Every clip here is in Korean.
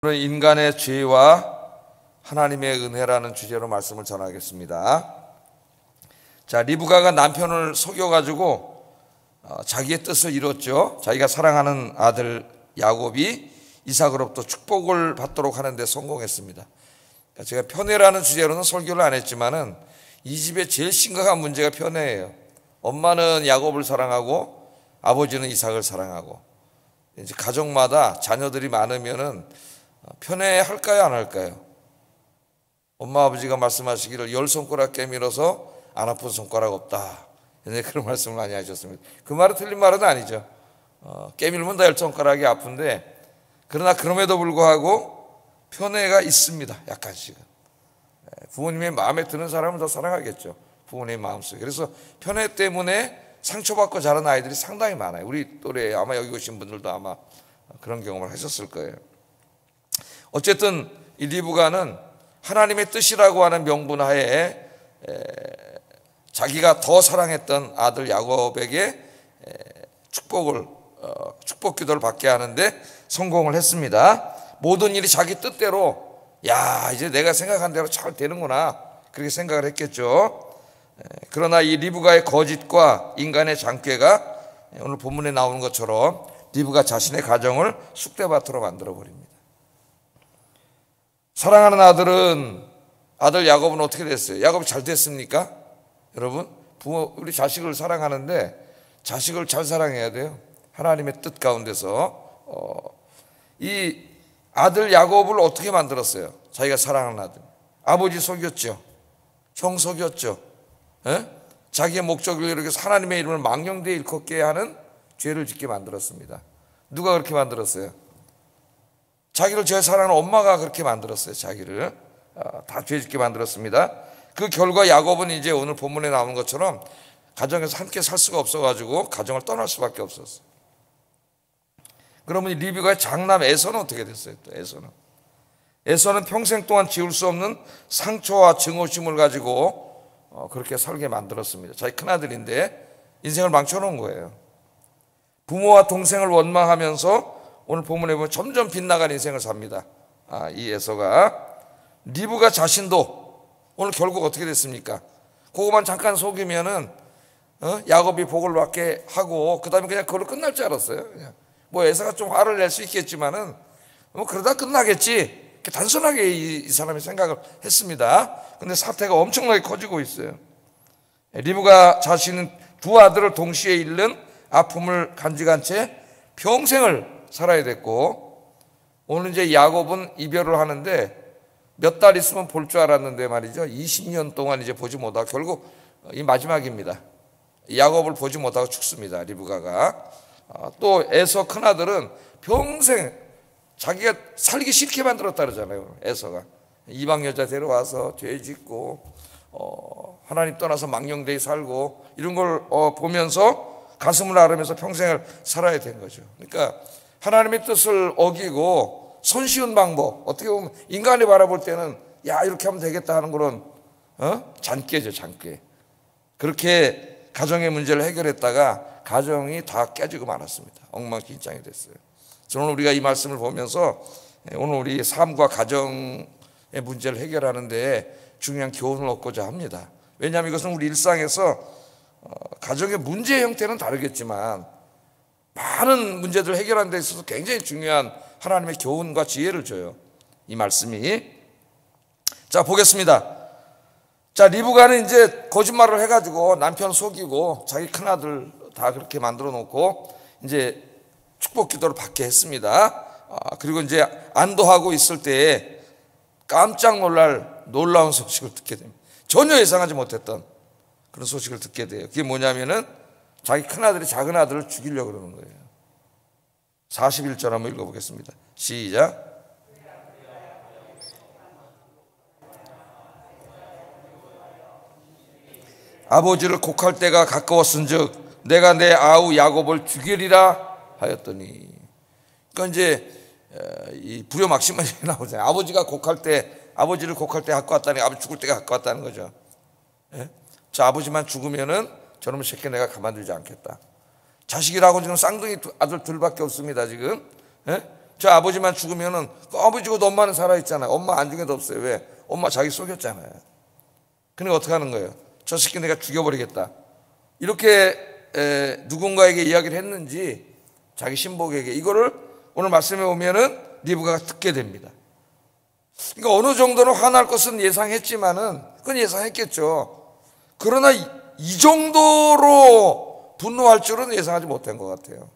오늘 인간의 죄와 하나님의 은혜라는 주제로 말씀을 전하겠습니다. 자, 리브가가 남편을 속여가지고 자기의 뜻을 이뤘죠. 자기가 사랑하는 아들 야곱이 이삭으로부터 축복을 받도록 하는 데 성공했습니다. 제가 편애라는 주제로는 설교를 안 했지만은 이 집의 제일 심각한 문제가 편애예요. 엄마는 야곱을 사랑하고 아버지는 이삭을 사랑하고, 이제 가정마다 자녀들이 많으면은 편애할까요, 안 할까요? 엄마 아버지가 말씀하시기를 10손가락 깨밀어서 안 아픈 손가락 없다, 그런 말씀을 많이 하셨습니다. 그 말은 틀린 말은 아니죠. 깨밀면 다 10손가락이 아픈데, 그러나 그럼에도 불구하고 편애가 있습니다. 약간씩은. 부모님의 마음에 드는 사람은 더 사랑하겠죠, 부모님의 마음속에. 그래서 편애 때문에 상처받고 자란 아이들이 상당히 많아요. 우리 또래 아마 여기 오신 분들도 아마 그런 경험을 하셨을 거예요. 어쨌든 이 리브가는 하나님의 뜻이라고 하는 명분 하에 자기가 더 사랑했던 아들 야곱에게 축복 기도를 받게 하는데 성공을 했습니다. 모든 일이 자기 뜻대로, 야, 이제 내가 생각한 대로 잘 되는구나, 그렇게 생각을 했겠죠. 그러나 이 리브가의 거짓과 인간의 장꾀가 오늘 본문에 나오는 것처럼 리브가 자신의 가정을 쑥대밭으로 만들어 버립니다. 사랑하는 아들 야곱은 어떻게 됐어요? 야곱이 잘 됐습니까? 여러분, 우리 자식을 사랑하는데 자식을 잘 사랑해야 돼요. 하나님의 뜻 가운데서. 이 아들 야곱을 어떻게 만들었어요? 자기가 사랑하는 아들. 아버지 속였죠. 형 속였죠. 자기의 목적을 이렇게 하나님의 이름을 망령되이 일컫게 하는 죄를 짓게 만들었습니다. 누가 그렇게 만들었어요? 자기를 제일 사랑하는 엄마가 그렇게 만들었어요. 자기를 다 죄 짓게 만들었습니다. 그 결과 야곱은 이제 오늘 본문에 나오는 것처럼 가정에서 함께 살 수가 없어가지고 가정을 떠날 수밖에 없었어요. 그러면 리브가의 장남 에서는 어떻게 됐어요? 또 에서는 평생 동안 지울 수 없는 상처와 증오심을 가지고 그렇게 살게 만들었습니다. 자기 큰아들인데 인생을 망쳐놓은 거예요. 부모와 동생을 원망하면서 오늘 본문에 보면 점점 빗나간 인생을 삽니다. 이 에서가. 리브가 자신도 오늘 결국 어떻게 됐습니까? 그거만 잠깐 속이면은 야곱이 복을 받게 하고 그 다음에 그냥 그걸로 끝날 줄 알았어요. 그냥. 뭐 에서가 좀 화를 낼 수 있겠지만은 뭐 그러다 끝나겠지, 단순하게 이 사람이 생각을 했습니다. 근데 사태가 엄청나게 커지고 있어요. 리브가 자신은 두 아들을 동시에 잃는 아픔을 간직한 채 평생을 살아야 됐고, 오늘 이제 야곱은 이별을 하는데 몇 달 있으면 볼 줄 알았는데 말이죠, 20년 동안 이제 보지 못하고 결국 이 마지막입니다. 야곱을 보지 못하고 죽습니다, 리브가가. 또 에서 큰아들은 평생 자기가 살기 싫게 만들었다 그러잖아요. 에서가 이방 여자 데려와서 죄 짓고 하나님 떠나서 망령되이 살고 이런 걸 보면서 가슴을 앓으면서 평생을 살아야 된 거죠. 그러니까 하나님의 뜻을 어기고 손쉬운 방법, 어떻게 보면 인간이 바라볼 때는 야, 이렇게 하면 되겠다 하는 그런 잔꾀죠, 잔꾀. 그렇게 가정의 문제를 해결했다가 가정이 다 깨지고 말았습니다. 엉망진창이 됐어요. 저는 우리가 이 말씀을 보면서 오늘 우리 삶과 가정의 문제를 해결하는 데 중요한 교훈을 얻고자 합니다. 왜냐하면 이것은 우리 일상에서 가정의 문제의 형태는 다르겠지만 많은 문제들을 해결하는 데 있어서 굉장히 중요한 하나님의 교훈과 지혜를 줘요, 이 말씀이. 자, 보겠습니다. 자, 리브가는 이제 거짓말을 해가지고 남편 속이고 자기 큰아들 다 그렇게 만들어 놓고 이제 축복 기도를 받게 했습니다. 그리고 이제 안도하고 있을 때에 깜짝 놀라운 소식을 듣게 됩니다. 전혀 예상하지 못했던 그런 소식을 듣게 돼요. 그게 뭐냐면은 자기 큰아들이 작은 아들을 죽이려고 그러는 거예요. 41절 한번 읽어보겠습니다. 시작. 아버지를 곡할 때가 가까웠은즉 내가 내 아우 야곱을 죽이리라 하였더니. 그러니까 이제 이 불효막심만이 나오잖아요. 아버지를 곡할 때 갖고 왔다니, 아버지 죽을 때가 갖고 왔다는 거죠. 예? 자, 아버지만 죽으면은 저놈의 새끼 내가 가만두지 않겠다. 자식이라고 지금 쌍둥이 아들 둘밖에 없습니다, 지금. 예? 저 아버지만 죽으면은 그 아버지고 엄마는 살아있잖아요. 엄마 안중에도 없어요. 왜? 엄마 자기 속였잖아요. 그러니까 어떻게 하는 거예요? 저 새끼 내가 죽여버리겠다. 이렇게 누군가에게 이야기를 했는지 자기 신복에게 이거를 오늘 말씀해 보면은 리브가가 듣게 됩니다. 그러니까 어느 정도는 화날 것은 예상했지만은 그건 예상했겠죠. 그러나 이 정도로 분노할 줄은 예상하지 못한 것 같아요.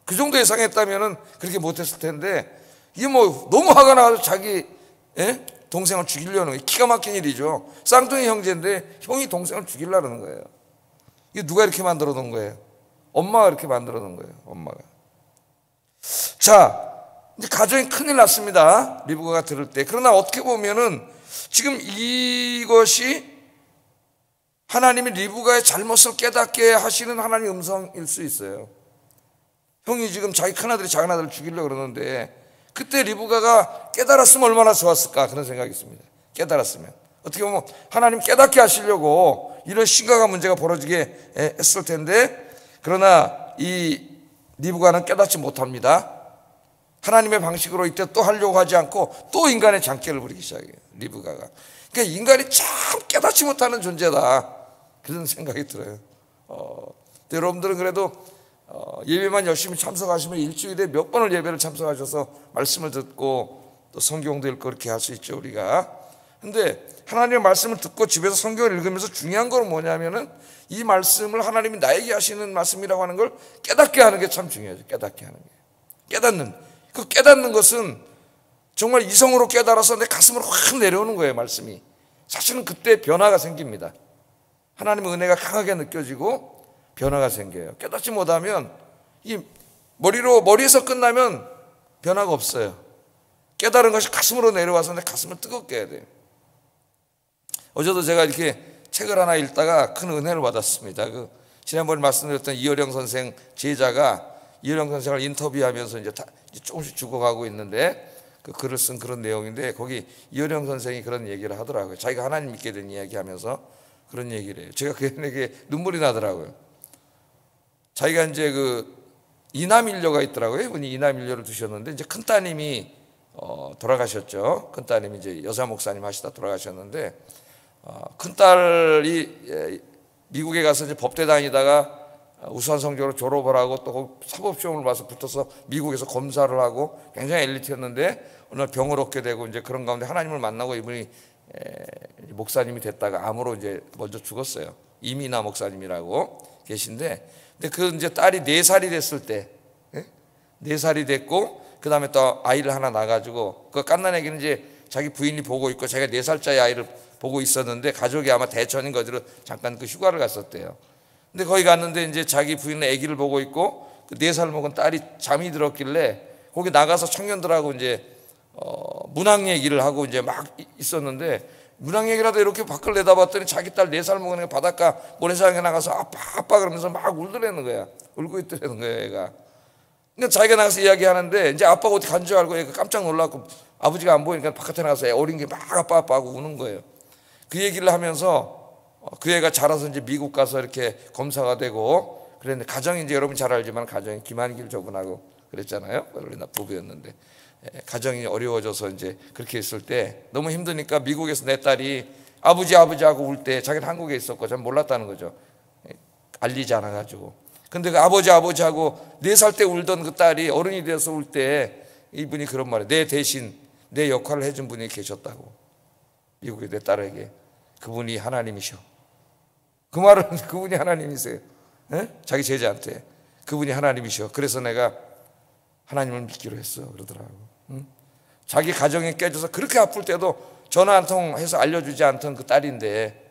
그 정도 예상했다면은 그렇게 못했을 텐데 이게 뭐 너무 화가 나서 자기 동생을 죽이려는 거예요. 기가 막힌 일이죠. 쌍둥이 형제인데 형이 동생을 죽이려는 거예요. 이게 누가 이렇게 만들어 놓은 거예요? 엄마가 이렇게 만들어 놓은 거예요. 엄마가. 자, 이제 가정이 큰일 났습니다. 리브가가 들을 때. 그러나 어떻게 보면은 지금 이것이 하나님이 리브가의 잘못을 깨닫게 하시는 하나님의 음성일 수 있어요. 형이 지금 자기 큰아들이 작은아들을 죽이려고 그러는데 그때 리브가가 깨달았으면 얼마나 좋았을까 그런 생각이 있습니다. 깨달았으면 어떻게 보면 하나님 깨닫게 하시려고 이런 심각한 문제가 벌어지게 했을 텐데 그러나 이 리브가는 깨닫지 못합니다. 하나님의 방식으로 이때 또 하려고 하지 않고 또 인간의 장기를 부리기 시작해요. 리브가가. 그러니까 인간이 참 깨닫지 못하는 존재다 그런 생각이 들어요. 여러분들은 그래도 예배만 열심히 참석하시면 일주일에 몇 번을 예배를 참석하셔서 말씀을 듣고 또 성경도 읽고 그렇게 할 수 있죠 우리가. 근데 하나님의 말씀을 듣고 집에서 성경을 읽으면서 중요한 건 뭐냐면은 이 말씀을 하나님이 나에게 하시는 말씀이라고 하는 걸 깨닫게 하는 게 참 중요하죠. 깨닫게 하는 게. 그 깨닫는 것은 정말 이성으로 깨달아서 내 가슴으로 확 내려오는 거예요. 말씀이. 사실은 그때 변화가 생깁니다. 하나님의 은혜가 강하게 느껴지고 변화가 생겨요. 깨닫지 못하면 이 머리에서 끝나면 변화가 없어요. 깨달은 것이 가슴으로 내려와서 내 가슴을 뜨겁게 해야 돼요. 어제도 제가 이렇게 책을 하나 읽다가 큰 은혜를 받았습니다. 지난번에 말씀드렸던 이효령 선생 제자가 이효령 선생을 인터뷰하면서 이제 조금씩 죽어가고 있는데 그 글을 쓴 그런 내용인데 거기 이효령 선생이 그런 얘기를 하더라고요. 자기가 하나님 믿게 된 이야기 하면서 그런 얘기를 해요. 제가 그에게 눈물이 나더라고요. 자기가 이제 이남일녀가 있더라고요. 이분이 이남일녀를 두셨는데 이제 큰 따님이 돌아가셨죠. 큰 따님이 이제 여사 목사님 하시다 돌아가셨는데 큰 딸이 미국에 가서 이제 법대 다니다가 우수한 성적으로 졸업을 하고 또 사법시험을 봐서 붙어서 미국에서 검사를 하고 굉장히 엘리트였는데 어느 날 병을 얻게 되고 이제 그런 가운데 하나님을 만나고 이분이 목사님이 됐다가 암으로 이제 먼저 죽었어요. 이미나 목사님이라고 계신데 근데 이제 딸이 4살이 됐을 때 4살이 됐고 그 다음에 또 아이를 하나 낳아가지고 그 갓난 애기는 이제 자기 부인이 보고 있고 자기가 4살짜리 아이를 보고 있었는데 가족이 아마 대천인 거지로 잠깐 휴가를 갔었대요. 근데 거기 갔는데 이제 자기 부인은 아기를 보고 있고 그 4살 먹은 딸이 잠이 들었길래 거기 나가서 청년들하고 이제 문학 얘기를 하고 이제 막 있었는데 문학 얘기라도 이렇게 밖을 내다봤더니 자기 딸 4살 먹은 애가 바닷가 모래사장에 나가서 아빠 그러면서 막 울더라는 거야. 울고 있더라는 거야 애가. 그러니까 자기가 나가서 이야기하는데 이제 아빠가 어디 간 줄 알고 애가 깜짝 놀랐고 아버지가 안 보이니까 바깥에 나가서 어린 게 막 아빠 하고 우는 거예요. 그 얘기를 하면서 그 애가 자라서 이제 미국 가서 이렇게 검사가 되고 그랬는데 가정이 이제 여러분 잘 알지만 가정이 김한길 저분하고 그랬잖아요. 그러나 부부였는데 가정이 어려워져서 이제 그렇게 있을 때 너무 힘드니까 미국에서 내 딸이 아버지 하고 울 때 자기는 한국에 있었고 잘 몰랐다는 거죠. 알리지 않아가지고. 근데 그 아버지 하고 4살 때 울던 그 딸이 어른이 돼서 울 때 이분이 그런 말이에요. 내 대신 내 역할을 해준 분이 계셨다고. 미국의 내 딸에게. 그분이 하나님이셔. 그 말은 그분이 하나님이세요. 자기 제자한테 그분이 하나님이셔. 그래서 내가 하나님을 믿기로 했어 그러더라고. 자기 가정이 깨져서 그렇게 아플 때도 전화 한 통 해서 알려주지 않던 그 딸인데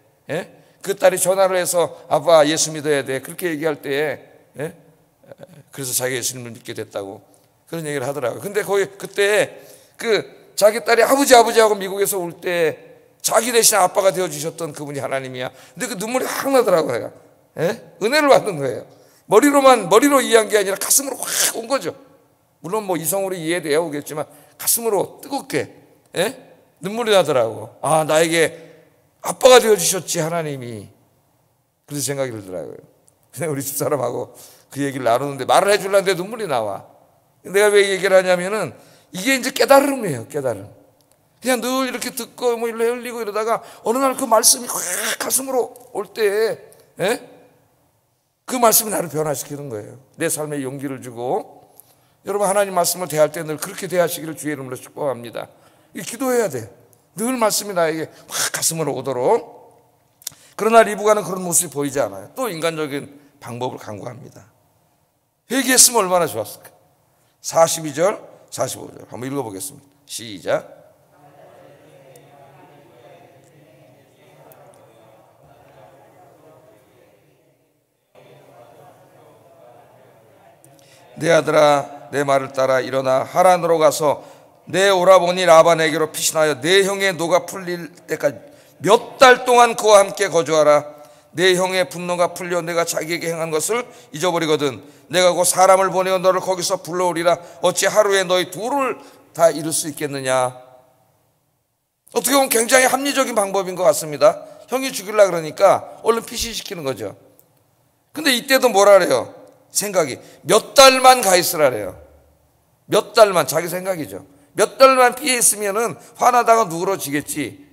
그 딸이 전화를 해서 아빠 예수 믿어야 돼 그렇게 얘기할 때에 그래서 자기 예수님을 믿게 됐다고 그런 얘기를 하더라고요. 근데 그때 그 자기 딸이 아버지하고 미국에서 올 때 자기 대신 아빠가 되어주셨던 그분이 하나님이야. 근데 그 눈물이 확 나더라고요. 은혜를 받는 거예요. 머리로 이해한 게 아니라 가슴으로 확 온 거죠. 물론 뭐 이성으로 이해되어 오겠지만 가슴으로 뜨겁게 눈물이 나더라고. 아 나에게 아빠가 되어주셨지 하나님이. 그래서 생각이 들더라고요. 그냥 우리 집사람하고 그 얘기를 나누는데 말을 해주려는데 눈물이 나와. 내가 왜 얘기를 하냐면은 이게 이제 깨달음이에요. 깨달음. 그냥 늘 이렇게 듣고 뭐 흘리고 이러다가 어느 날 그 말씀이 확 가슴으로 올 때에 그 말씀이 나를 변화시키는 거예요. 내 삶에 용기를 주고. 여러분, 하나님 말씀을 대할 때 늘 그렇게 대하시기를 주의 이름으로 축복합니다. 기도해야 돼. 늘 말씀이 나에게 확 가슴으로 오도록. 그러나 리브가는 그런 모습이 보이지 않아요. 또 인간적인 방법을 강구합니다. 회개했으면 얼마나 좋았을까. 42절 45절 한번 읽어보겠습니다. 시작. 내 아들아, 내 말을 따라 일어나 하란으로 가서 내 오라버니 라반에게로 피신하여 내 형의 노가 풀릴 때까지 몇 달 동안 그와 함께 거주하라. 내 형의 분노가 풀려 내가 자기에게 행한 것을 잊어버리거든 내가 곧 사람을 보내어 너를 거기서 불러오리라. 어찌 하루에 너희 둘을 다 이룰 수 있겠느냐. 어떻게 보면 굉장히 합리적인 방법인 것 같습니다. 형이 죽이려고 그러니까 얼른 피신시키는 거죠. 근데 이때도 뭐라 그래요? 생각이 몇 달만 가 있으라래요. 몇 달만. 자기 생각이죠. 몇 달만 피해 있으면은 화나다가 누그러지겠지.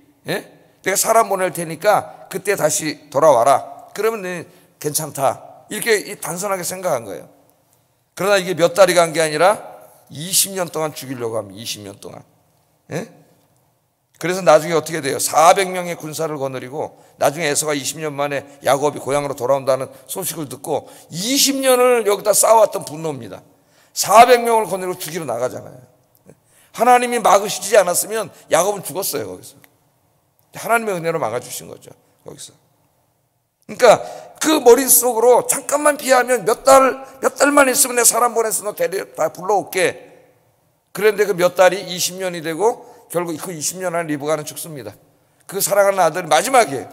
내가 사람 보낼 테니까 그때 다시 돌아와라. 그러면 괜찮다. 이렇게 단순하게 생각한 거예요. 그러나 이게 몇 달이 간 게 아니라 20년 동안 죽이려고 합니다. 20년 동안. 그래서 나중에 어떻게 돼요? 400명의 군사를 거느리고 나중에 에서가 20년 만에 야곱이 고향으로 돌아온다는 소식을 듣고 20년을 여기다 쌓아왔던 분노입니다. 400명을 거느리고 죽이러 나가잖아요. 하나님이 막으시지 않았으면 야곱은 죽었어요. 거기서. 하나님의 은혜로 막아주신 거죠. 거기서. 그러니까 그 머릿속으로 잠깐만 피하면 몇 달만 있으면 내 사람 보내서 너 다 불러올게. 그런데 그 몇 달이 20년이 되고 결국 그 20년 안에 리브가는 죽습니다. 그 사랑하는 아들이 마지막에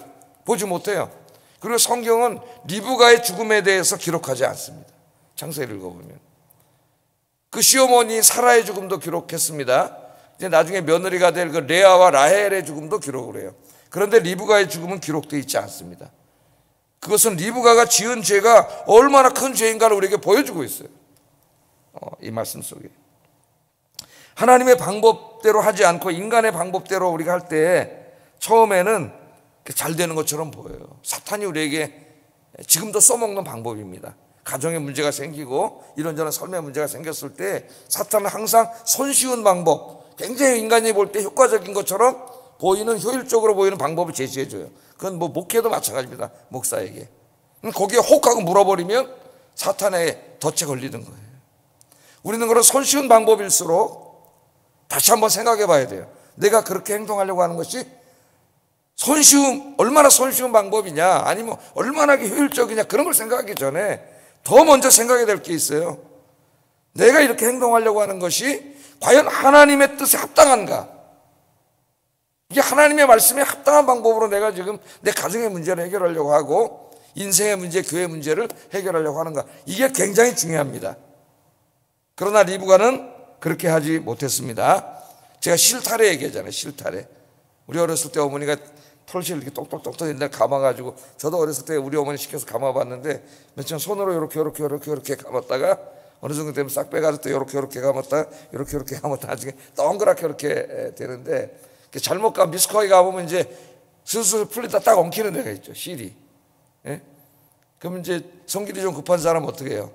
보지 못해요. 그리고 성경은 리브가의 죽음에 대해서 기록하지 않습니다. 창세기를 읽어보면. 그 시어머니 사라의 죽음도 기록했습니다. 이제 나중에 며느리가 될 그 레아와 라헬의 죽음도 기록을 해요. 그런데 리브가의 죽음은 기록되어 있지 않습니다. 그것은 리브가가 지은 죄가 얼마나 큰 죄인가를 우리에게 보여주고 있어요. 이 말씀 속에. 하나님의 방법대로 하지 않고 인간의 방법대로 우리가 할 때 처음에는 잘 되는 것처럼 보여요. 사탄이 우리에게 지금도 써먹는 방법입니다. 가정에 문제가 생기고 이런저런 삶에 문제가 생겼을 때 사탄은 항상 손쉬운 방법, 굉장히 인간이 볼 때 효과적인 것처럼 보이는, 효율적으로 보이는 방법을 제시해줘요. 그건 뭐 목회도 마찬가지입니다. 목사에게. 거기에 혹하고 물어버리면 사탄의 덫에 걸리는 거예요. 우리는 그런 손쉬운 방법일수록 다시 한번 생각해 봐야 돼요. 내가 그렇게 행동하려고 하는 것이 얼마나 손쉬운 방법이냐, 아니면 얼마나 효율적이냐, 그런 걸 생각하기 전에 더 먼저 생각해야 될 게 있어요. 내가 이렇게 행동하려고 하는 것이 과연 하나님의 뜻에 합당한가? 이게 하나님의 말씀에 합당한 방법으로 내가 지금 내 가정의 문제를 해결하려고 하고 인생의 문제, 교회 문제를 해결하려고 하는가? 이게 굉장히 중요합니다. 그러나 리브가는 그렇게 하지 못했습니다. 제가 실타래 얘기하잖아요. 실타래. 우리 어렸을 때 어머니가 털실 이렇게 똑똑똑똑 옛날 감아가지고, 저도 어렸을 때 우리 어머니 시켜서 감아봤는데 며칠 손으로 이렇게 감았다가 어느 정도 되면 싹 빼가지고 또 이렇게 감았다가 이렇게 감았다가 나중에 동그랗게 이렇게 되는데, 잘못 감 미스커에 가보면 이제 슬슬 풀리다 딱 엉키는 데가 있죠. 실이. 그럼 이제 성질이 좀 급한 사람은 어떻게 해요?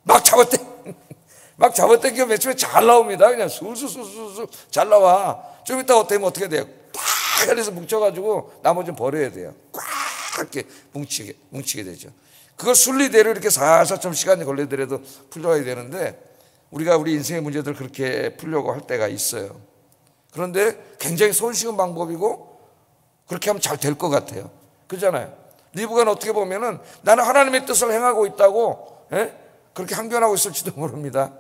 막 잡아당기면 맨 처음에 잘 나옵니다. 그냥 술술술술 잘 나와. 좀 이따 되면 어떻게 돼요? 꽉 해서 뭉쳐가지고 나머지는 버려야 돼요. 꽉 이렇게 뭉치게 되죠. 그걸 순리대로 이렇게 살살 좀 시간이 걸리더라도 풀려야 되는데, 우리가 우리 인생의 문제들 그렇게 풀려고 할 때가 있어요. 그런데 굉장히 손쉬운 방법이고 그렇게 하면 잘 될 것 같아요. 그렇잖아요. 리브가는 어떻게 보면은 나는 하나님의 뜻을 행하고 있다고 그렇게 항변하고 있을지도 모릅니다.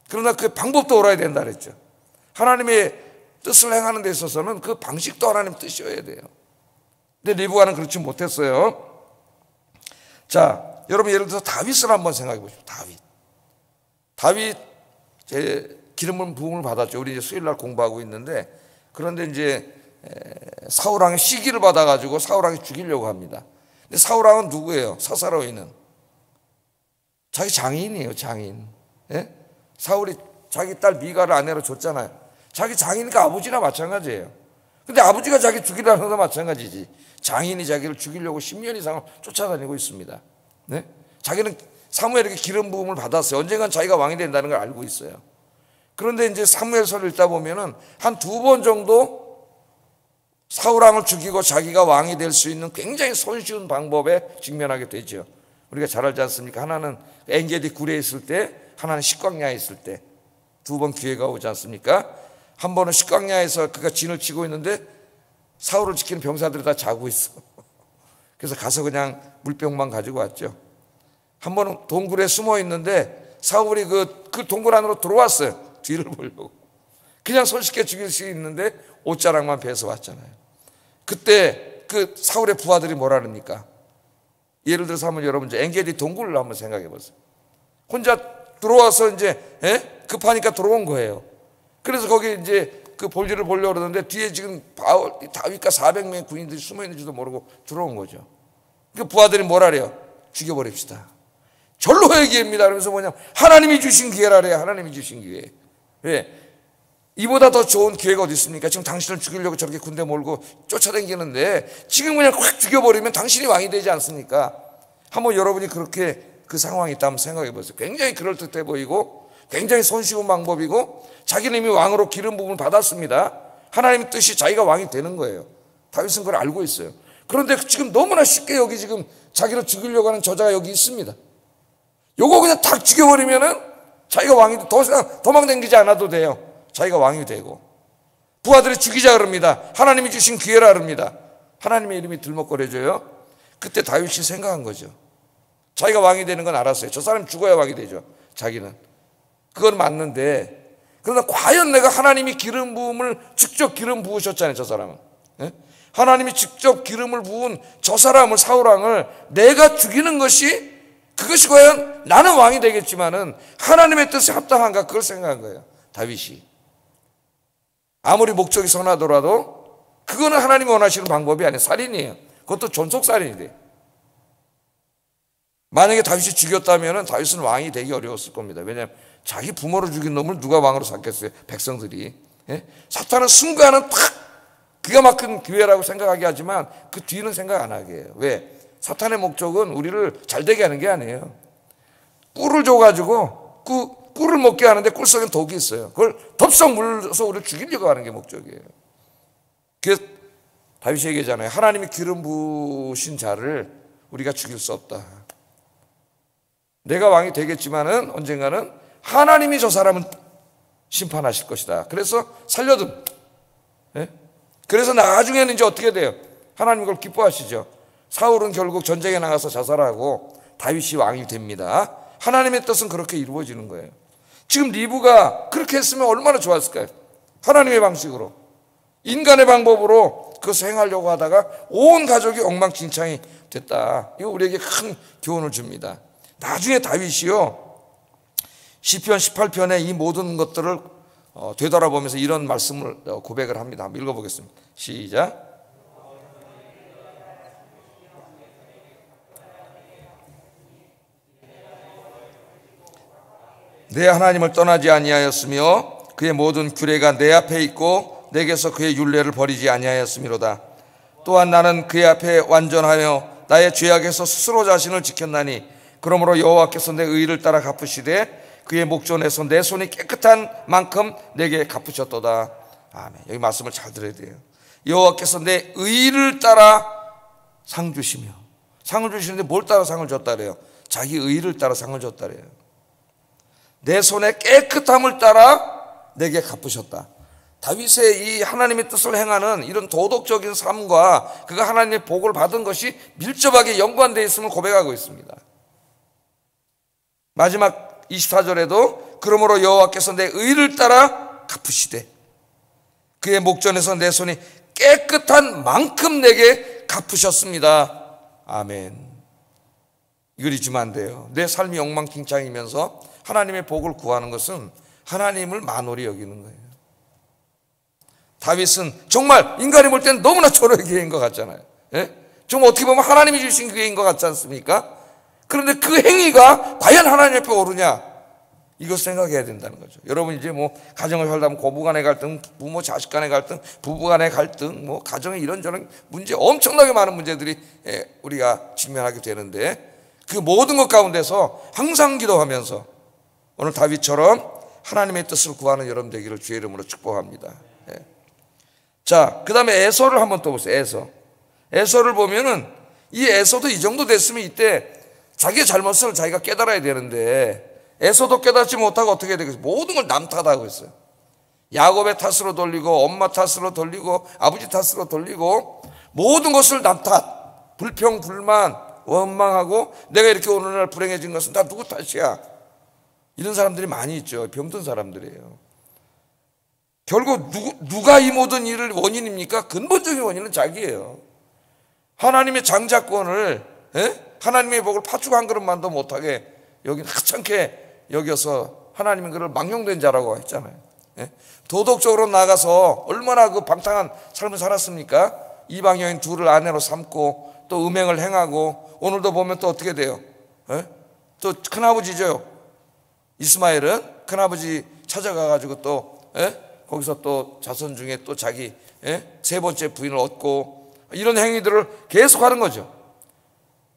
그러나 그 방법도 알아야 된다 그랬죠. 하나님의 뜻을 행하는 데 있어서는 그 방식도 하나님 뜻이어야 돼요. 근데 리브가는 그렇지 못했어요. 자, 여러분 예를 들어서 다윗을 한번 생각해 보십시오. 다윗 기름을 부음을 받았죠. 우리 이제 수요일 날 공부하고 있는데, 그런데 이제 사울 왕의 시기를 받아가지고 사울 왕이 죽이려고 합니다. 근데 사울 왕은 누구예요? 사사로이는 자기 장인이에요. 장인. 사울이 자기 딸 미가를 아내로 줬잖아요. 자기 장이니까 아버지나 마찬가지예요. 근데 아버지가 자기 죽이려는 것도 마찬가지지. 장인이 자기를 죽이려고 10년 이상을 쫓아다니고 있습니다. 네? 자기는 사무엘에게 기름 부음을 받았어요. 언젠간 자기가 왕이 된다는 걸 알고 있어요. 그런데 이제 사무엘서를 읽다 보면은 한 2번 정도 사울왕을 죽이고 자기가 왕이 될 수 있는 굉장히 손쉬운 방법에 직면하게 되죠. 우리가 잘 알지 않습니까? 하나는 엔게디 굴에 있을 때, 하나는 식광야에 있을 때 2번 기회가 오지 않습니까? 한 번은 식광야에서 그가 진을 치고 있는데 사울을 지키는 병사들이 다 자고 있어. 그래서 가서 그냥 물병만 가지고 왔죠. 한 번은 동굴에 숨어 있는데 사울이 그 동굴 안으로 들어왔어요. 뒤를 보려고. 그냥 손쉽게 죽일 수 있는데 옷자락만 베서 왔잖아요. 그때 그 사울의 부하들이 뭐라 그럽니까? 예를 들어서 한번 여러분 엔게디 동굴을 한번 생각해 보세요. 혼자 들어와서 이제 급하니까 들어온 거예요. 그래서 거기 이제 그 볼일을 보려고 그러는데 뒤에 지금 다윗과 400명의 군인들이 숨어 있는지도 모르고 들어온 거죠. 그 부하들이 뭐라 그래요? 죽여버립시다. 절로 회개입니다. 그러면서 뭐냐면 하나님이 주신 기회라래요. 하나님이 주신 기회. 왜? 이보다 더 좋은 기회가 어디 있습니까? 지금 당신을 죽이려고 저렇게 군대 몰고 쫓아다니는데 지금 그냥 확 죽여버리면 당신이 왕이 되지 않습니까? 한번 여러분이 그렇게 그 상황이 있다면 생각해 보세요. 굉장히 그럴듯해 보이고 굉장히 손쉬운 방법이고 자기는 이미 왕으로 기름 부음을 받았습니다. 하나님의 뜻이 자기가 왕이 되는 거예요. 다윗은 그걸 알고 있어요. 그런데 지금 너무나 쉽게 여기 지금 자기를 죽이려고 하는 저자가 여기 있습니다. 요거 그냥 탁 죽여버리면은 자기가 왕이 돼. 더 이상 도망다니지 않아도 돼요. 자기가 왕이 되고 부하들이 죽이자 그럽니다. 하나님이 주신 기회라 그럽니다. 하나님의 이름이 들먹거려져요. 그때 다윗이 생각한 거죠. 자기가 왕이 되는 건 알았어요. 저 사람이 죽어야 왕이 되죠. 자기는 그건 맞는데 그러나 과연 내가 하나님이 기름 부음을 직접 기름 부으셨잖아요. 저 사람은 하나님이 직접 기름을 부은 저 사람을 사울왕을 내가 죽이는 것이 그것이 과연 나는 왕이 되겠지만은 하나님의 뜻에 합당한가 그걸 생각한 거예요. 다윗이 아무리 목적이 선하더라도 그거는 하나님이 원하시는 방법이 아니에요. 살인이에요. 그것도 존속살인이 돼요. 만약에 다윗이 죽였다면 다윗은 왕이 되기 어려웠을 겁니다. 왜냐하면 자기 부모를 죽인 놈을 누가 왕으로 삼겠어요? 백성들이. 사탄은 순간은 탁 기가 막힌 기회라고 생각하게 하지만 그 뒤는 생각 안 하게 해요. 왜? 사탄의 목적은 우리를 잘되게 하는 게 아니에요. 꿀을 줘가지고 꿀을 먹게 하는데 꿀 속엔 독이 있어요. 그걸 덥석 물어서 우리를 죽이려고 하는 게 목적이에요. 그래서 다윗이 얘기하잖아요. 하나님이 기름 부으신 자를 우리가 죽일 수 없다. 내가 왕이 되겠지만은 언젠가는 하나님이 저 사람은 심판하실 것이다. 그래서 살려둔. 그래서 나중에는 이제 어떻게 돼요? 하나님 그걸 기뻐하시죠. 사울은 결국 전쟁에 나가서 자살하고 다윗이 왕이 됩니다. 하나님의 뜻은 그렇게 이루어지는 거예요. 지금 리브가 그렇게 했으면 얼마나 좋았을까요? 하나님의 방식으로 인간의 방법으로 그것을 행하려고 하다가 온 가족이 엉망진창이 됐다. 이거 우리에게 큰 교훈을 줍니다. 나중에 다윗이요 시편 18편에 이 모든 것들을 되돌아보면서 이런 말씀을 고백을 합니다. 한번 읽어보겠습니다. 시작. 내 하나님을 떠나지 아니하였으며 그의 모든 규례가 내 앞에 있고 내게서 그의 율례를 버리지 아니하였음이로다. 또한 나는 그의 앞에 완전하며 나의 죄악에서 스스로 자신을 지켰나니 그러므로 여호와께서 내 의를 따라 갚으시되 그의 목전에서 내 손이 깨끗한 만큼 내게 갚으셨도다. 아멘. 여기 말씀을 잘 들어야 돼요. 여호와께서 내 의를 따라 상 주시며 상을 주시는데 뭘 따라 상을 줬다 그래요? 자기 의를 따라 상을 줬다 그래요. 내 손의 깨끗함을 따라 내게 갚으셨다. 다윗의 이 하나님의 뜻을 행하는 이런 도덕적인 삶과 그가 하나님의 복을 받은 것이 밀접하게 연관되어 있음을 고백하고 있습니다. 마지막 24절에도 그러므로 여호와께서 내 의를 따라 갚으시되 그의 목전에서 내 손이 깨끗한 만큼 내게 갚으셨습니다. 아멘. 이걸 잊으면 안 돼요. 내 삶이 엉망진창이면서 하나님의 복을 구하는 것은 하나님을 만홀히 여기는 거예요. 다윗은 정말 인간이 볼 때는 너무나 초라의 기회인 것 같잖아요. 좀 어떻게 보면 하나님이 주신 기회인 것 같지 않습니까? 그런데 그 행위가 과연 하나님 앞에 오르냐? 이것 생각해야 된다는 거죠. 여러분 이제 뭐 가정을 살다 보면 고부 간의 갈등, 부모 자식 간의 갈등, 부부 간의 갈등, 뭐 가정에 이런저런 문제, 엄청나게 많은 문제들이 우리가 직면하게 되는데, 그 모든 것 가운데서 항상 기도하면서 오늘 다윗처럼 하나님의 뜻을 구하는 여러분 되기를 주의 이름으로 축복합니다. 자, 그 다음에 에서를 한번 또 보세요. 에서를 보면은 이 에서도 이 정도 됐으면 이때 자기의 잘못을 자기가 깨달아야 되는데, 에서도 깨닫지 못하고 어떻게 되겠어요? 모든 걸 남 탓하고 있어요. 야곱의 탓으로 돌리고, 엄마 탓으로 돌리고, 아버지 탓으로 돌리고, 모든 것을 남 탓, 불평, 불만, 원망하고, 내가 이렇게 오늘날 불행해진 것은 다 누구 탓이야? 이런 사람들이 많이 있죠. 병든 사람들이에요. 결국 누가 이 모든 일을 원인입니까? 근본적인 원인은 자기예요. 하나님의 장자권을, 하나님의 복을 팥죽 한 그릇만도 못하게 여기 하찮게 여겨서 하나님은 그를 망령된 자라고 했잖아요. 도덕적으로 나가서 얼마나 그 방탕한 삶을 살았습니까? 이방 여인 둘을 아내로 삼고 또 음행을 행하고, 오늘도 보면 또 어떻게 돼요? 또 큰아버지죠. 이스마엘은 큰아버지 찾아가가지고 또 거기서 또 자손 중에 또 자기 세 번째 부인을 얻고, 이런 행위들을 계속하는 거죠.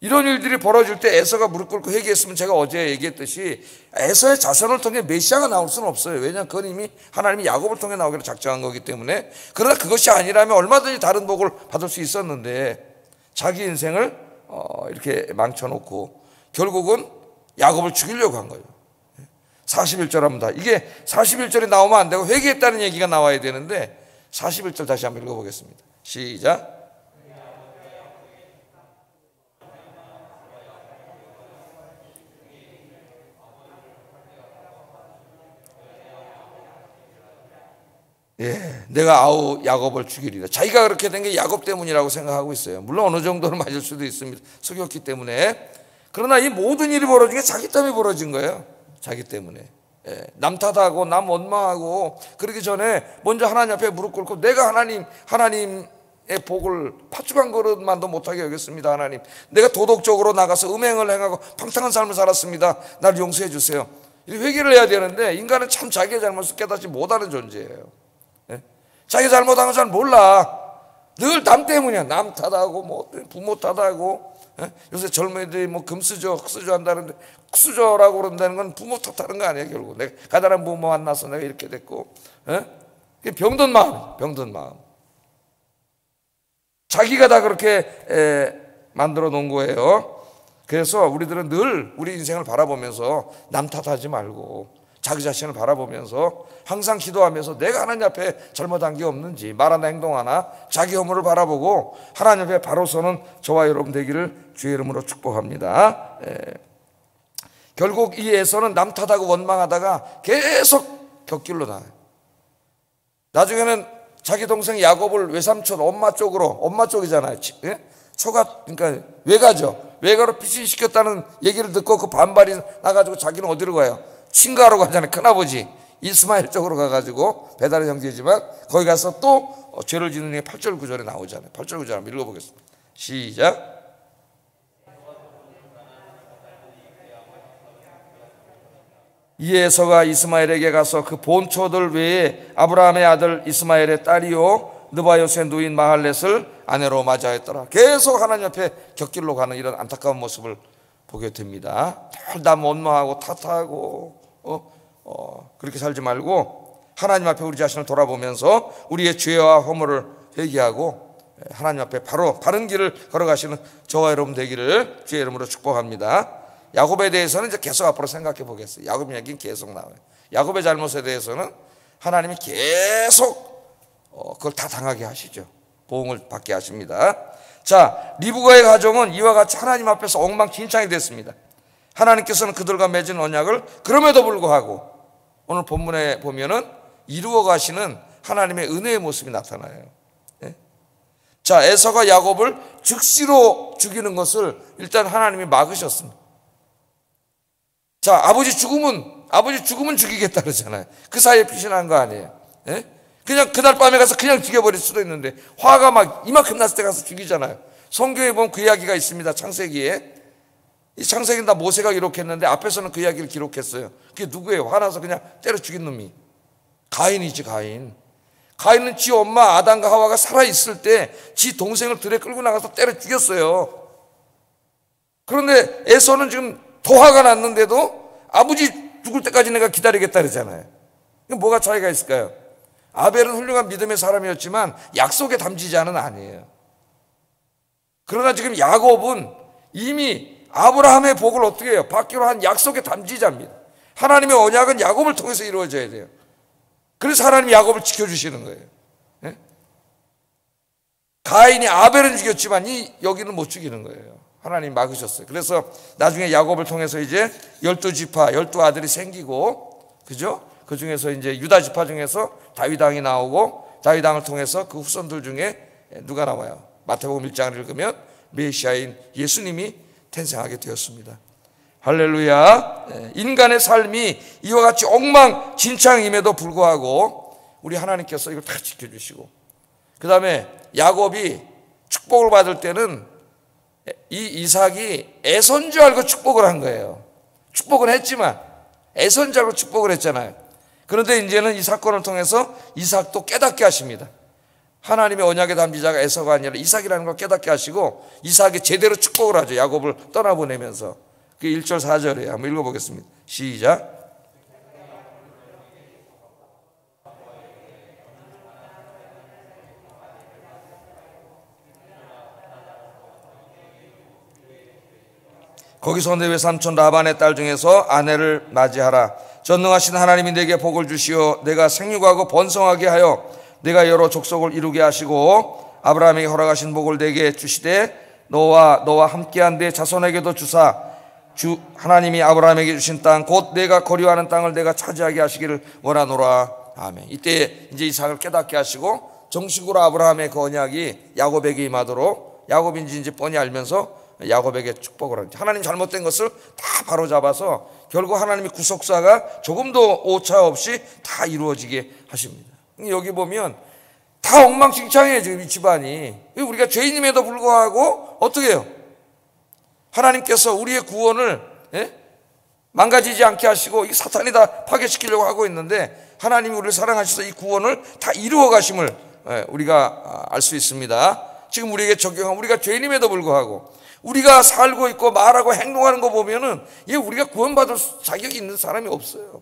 이런 일들이 벌어질 때 에서가 무릎 꿇고 회개했으면, 제가 어제 얘기했듯이 에서의 자손을 통해 메시아가 나올 수는 없어요. 왜냐하면 그건 이미 하나님이 야곱을 통해 나오기로 작정한 거기 때문에. 그러나 그것이 아니라면 얼마든지 다른 복을 받을 수 있었는데, 자기 인생을 이렇게 망쳐놓고 결국은 야곱을 죽이려고 한 거예요. 41절 합니다. 이게 41절이 나오면 안 되고 회개했다는 얘기가 나와야 되는데, 41절 다시 한번 읽어보겠습니다. 시작. 내가 야곱을 죽이리라. 자기가 그렇게 된 게 야곱 때문이라고 생각하고 있어요. 물론 어느 정도는 맞을 수도 있습니다. 속였기 때문에. 그러나 이 모든 일이 벌어진 게 자기 때문에 벌어진 거예요. 자기 때문에. 남 탓하고 남 원망하고, 그러기 전에 먼저 하나님 앞에 무릎 꿇고, 내가 하나님의 복을 팥죽 한 그릇만도 못하게 여겼습니다. 하나님, 내가 도덕적으로 나가서 음행을 행하고 방탕한 삶을 살았습니다. 나를 용서해 주세요. 이렇게 회개를 해야 되는데, 인간은 참 자기의 잘못을 깨닫지 못하는 존재예요. 자기 잘못한 건 잘 몰라. 늘 남 때문이야. 남 탓하고 뭐 부모 탓하고. 요새 젊은이들이 뭐 금수저 흑수저 한다는데, 흑수저라고 그런다는 건 부모 탓하는 거 아니에요. 결국 내가 가난한 부모 만나서 내가 이렇게 됐고. 그게 병든 마음, 병든 마음. 자기가 다 그렇게 만들어 놓은 거예요. 그래서 우리들은 늘 우리 인생을 바라보면서 남 탓하지 말고 자기 자신을 바라보면서 항상 기도하면서 내가 하나님 앞에 잘못한 게 없는지, 말하나 행동하나 자기 허물을 바라보고 하나님 앞에 바로 서는 저와 여러분 되기를 주의 이름으로 축복합니다. 결국 이 에서는 남 탓하고 원망하다가 계속 격길로 나가요. 나중에는 자기 동생 야곱을 외삼촌 엄마 쪽이잖아요. 그러니까 외가로 피신시켰다는 얘기를 듣고 그 반발이 나가지고 자기는 어디로 가요? 친가로 가잖아요. 큰아버지 이스마엘 쪽으로 가가지고, 배달의 형제지만 거기 가서 또 죄를 짓는 게 8절 9절에 나오잖아요. 8절 9절 한번 읽어보겠습니다. 시작. 이 에서가 이스마엘에게 가서 그 본초들 외에 아브라함의 아들 이스마엘의 딸이요 느바요스의 누인 마할렛을 아내로 맞이하였더라. 계속 하나님 앞에 격길로 가는 이런 안타까운 모습을 보게 됩니다. 남 원망하고 탓하고 그렇게 살지 말고 하나님 앞에 우리 자신을 돌아보면서 우리의 죄와 허물을 회개하고 하나님 앞에 바로 바른 길을 걸어가시는 저와 여러분 되기를 주의 이름으로 축복합니다. 야곱에 대해서는 이제 계속 앞으로 생각해 보겠어요. 야곱 이야기는 계속 나와요. 야곱의 잘못에 대해서는 하나님이 계속 그걸 다 당하게 하시죠. 보응을 받게 하십니다. 자, 리브가의 가정은 이와 같이 하나님 앞에서 엉망진창이 됐습니다. 하나님께서는 그들과 맺은 언약을 그럼에도 불구하고 오늘 본문에 보면은 이루어 가시는 하나님의 은혜의 모습이 나타나요. 자, 에서가 야곱을 즉시로 죽이는 것을 일단 하나님이 막으셨습니다. 자, 아버지 죽으면 죽이겠다 그러잖아요. 그 사이에 피신한 거 아니에요. 그냥 그날 밤에 가서 그냥 죽여버릴 수도 있는데, 화가 막 이만큼 났을 때 가서 죽이잖아요. 성경에 보면 그 이야기가 있습니다. 창세기에 이 창세기는 다 모세가 기록했는데 앞에서는 그 이야기를 기록했어요. 그게 누구예요? 화나서 그냥 때려 죽인 놈이 가인이지. 가인은 지 엄마 아담과 하와가 살아있을 때 지 동생을 들에 끌고 나가서 때려 죽였어요. 그런데 에서는 지금 더 화가 났는데도 아버지 죽을 때까지 내가 기다리겠다 그러잖아요. 뭐가 차이가 있을까요? 아벨은 훌륭한 믿음의 사람이었지만 약속의 담지자는 아니에요. 그러나 지금 야곱은 이미 아브라함의 복을 어떻게 해요? 받기로 한 약속의 담지자입니다. 하나님의 언약은 야곱을 통해서 이루어져야 돼요. 그래서 하나님이 야곱을 지켜주시는 거예요. 네? 가인이 아벨은 죽였지만 여기는 못 죽이는 거예요. 하나님이 막으셨어요. 그래서 나중에 야곱을 통해서 이제 12지파, 12아들이 생기고, 그죠? 그 중에서 이제 유다 지파 중에서 다윗왕이 나오고, 다윗왕을 통해서 그 후손들 중에 누가 나와요? 마태복음 1장을 읽으면 메시아인 예수님이 탄생하게 되었습니다. 할렐루야. 인간의 삶이 이와 같이 엉망진창임에도 불구하고 우리 하나님께서 이걸 다 지켜주시고, 그 다음에 야곱이 축복을 받을 때는 이 이삭이 애선 줄 알고 축복을 한 거예요. 축복은 했지만 애선 줄 알고 축복을 했잖아요. 그런데 이제는 이 사건을 통해서 이삭도 깨닫게 하십니다. 하나님의 언약의 담지자가 에서가 아니라 이삭이라는 걸 깨닫게 하시고 이삭이 제대로 축복을 하죠. 야곱을 떠나보내면서. 그게 1절 4절이에요. 한번 읽어보겠습니다. 시작. 거기서 내 외삼촌 라반의 딸 중에서 아내를 맞이하라. 전능하신 하나님이 내게 복을 주시어 내가 생육하고 번성하게 하여 내가 여러 족속을 이루게 하시고 아브라함에게 허락하신 복을 내게 주시되 너와 함께한 내 자손에게도 주사 주 하나님이 아브라함에게 주신 땅 곧 내가 거류하는 땅을 내가 차지하게 하시기를 원하노라. 아멘. 이때 이제 이삭을 깨닫게 하시고 정식으로 아브라함의 그 언약이 야곱에게 임하도록 야곱인지 이제 뻔히 알면서 야곱에게 축복을 하죠. 하나님 잘못된 것을 다 바로잡아서 결국 하나님의 구속사가 조금도 오차 없이 다 이루어지게 하십니다. 여기 보면 다 엉망진창이에요. 지금 이 집안이. 우리가 죄인임에도 불구하고 어떻게 해요? 하나님께서 우리의 구원을 망가지지 않게 하시고 이 사탄이 다 파괴시키려고 하고 있는데 하나님이 우리를 사랑하셔서 이 구원을 다 이루어 가심을 우리가 알 수 있습니다. 지금 우리에게 적용한 우리가 죄인임에도 불구하고 우리가 살고 있고 말하고 행동하는 거 보면은 우리가 구원받을 자격이 있는 사람이 없어요.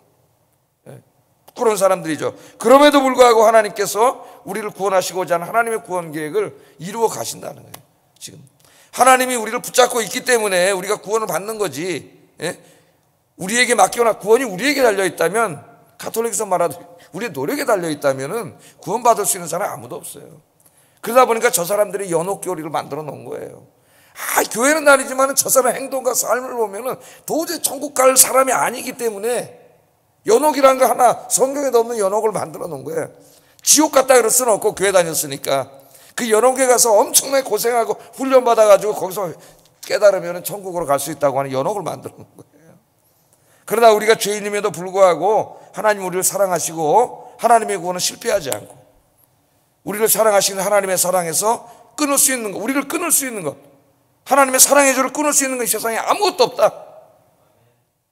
그런 사람들이죠. 그럼에도 불구하고 하나님께서 우리를 구원하시고자 하는 하나님의 구원 계획을 이루어 가신다는 거예요. 지금 하나님이 우리를 붙잡고 있기 때문에 우리가 구원을 받는 거지. 우리에게 맡겨놔 구원이 우리에게 달려있다면, 가톨릭에서 말하듯 우리의 노력에 달려있다면 구원받을 수 있는 사람이 아무도 없어요. 그러다 보니까 저 사람들이 연옥교리를 만들어 놓은 거예요. 교회는 다니지만 저 사람 행동과 삶을 보면 도저히 천국 갈 사람이 아니기 때문에 연옥이라는 거 하나, 성경에도 없는 연옥을 만들어 놓은 거예요. 지옥 갔다 그럴 수는 없고 교회 다녔으니까 그 연옥에 가서 엄청나게 고생하고 훈련받아가지고 거기서 깨달으면 천국으로 갈 수 있다고 하는 연옥을 만들어 놓은 거예요. 그러나 우리가 죄인임에도 불구하고 하나님 우리를 사랑하시고 하나님의 구원은 실패하지 않고 우리를 사랑하시는 하나님의 사랑에서 끊을 수 있는 것, 우리를 끊을 수 있는 것, 하나님의 사랑의 줄을 끊을 수 있는 것 이 세상에 아무것도 없다.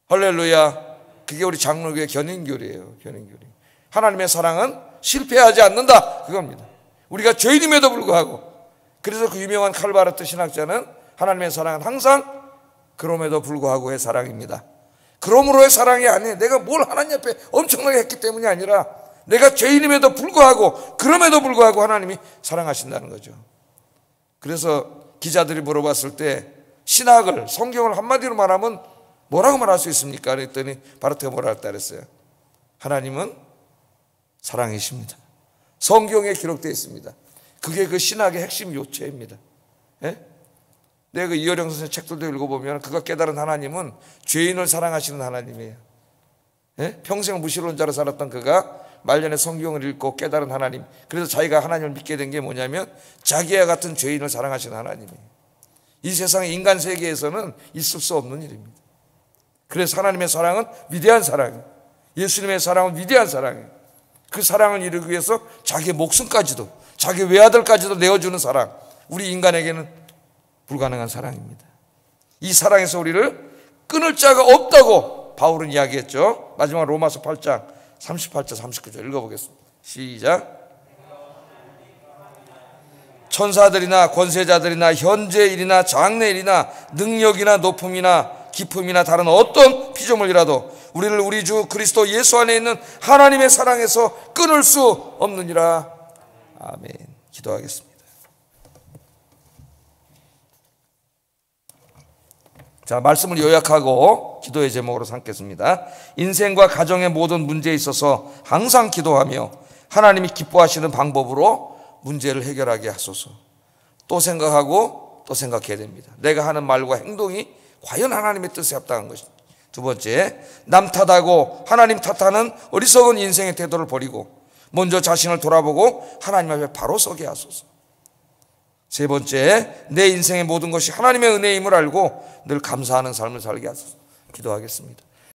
할렐루야. 그게 우리 장로교의 견인교리예요. 견인교리. 하나님의 사랑은 실패하지 않는다. 그겁니다. 우리가 죄인임에도 불구하고. 그래서 그 유명한 칼바르트 신학자는 하나님의 사랑은 항상 그럼에도 불구하고의 사랑입니다. 그러므로의 사랑이 아니에요. 내가 뭘 하나님 앞에 엄청나게 했기 때문이 아니라 내가 죄인임에도 불구하고 그럼에도 불구하고 하나님이 사랑하신다는 거죠. 그래서 기자들이 물어봤을 때 신학을, 성경을 한마디로 말하면 뭐라고 말할 수 있습니까? 그랬더니 바르트가 뭐라 했다 그랬어요. 하나님은 사랑이십니다. 성경에 기록되어 있습니다. 그게 그 신학의 핵심 요체입니다. 내가 그 이어령 선생 책들도 읽어보면 그가 깨달은 하나님은 죄인을 사랑하시는 하나님이에요. 평생 무신론자로 살았던 그가 말년에 성경을 읽고 깨달은 하나님, 그래서 자기가 하나님을 믿게 된 게 뭐냐면 자기와 같은 죄인을 사랑하시는 하나님이에요. 이 세상의 인간 세계에서는 있을 수 없는 일입니다. 그래서 하나님의 사랑은 위대한 사랑이에요. 예수님의 사랑은 위대한 사랑이에요. 그 사랑을 이루기 위해서 자기의 목숨까지도, 자기 외아들까지도 내어주는 사랑, 우리 인간에게는 불가능한 사랑입니다. 이 사랑에서 우리를 끊을 자가 없다고 바울은 이야기했죠. 마지막 로마서 8장 38절 39절 읽어보겠습니다. 시작. 천사들이나 권세자들이나 현재일이나 장래일이나 능력이나 높음이나 기품이나 다른 어떤 피조물이라도 우리를 우리 주 그리스도 예수 안에 있는 하나님의 사랑에서 끊을 수 없느니라. 아멘. 기도하겠습니다. 자, 말씀을 요약하고 기도의 제목으로 삼겠습니다. 인생과 가정의 모든 문제에 있어서 항상 기도하며 하나님이 기뻐하시는 방법으로 문제를 해결하게 하소서. 또 생각하고 또 생각해야 됩니다. 내가 하는 말과 행동이 과연 하나님의 뜻에 합당한 것인지. 두 번째, 남 탓하고 하나님 탓하는 어리석은 인생의 태도를 버리고 먼저 자신을 돌아보고 하나님 앞에 바로 서게 하소서. 세 번째, 내 인생의 모든 것이 하나님의 은혜임을 알고 늘 감사하는 삶을 살게 하소서. 기도하겠습니다.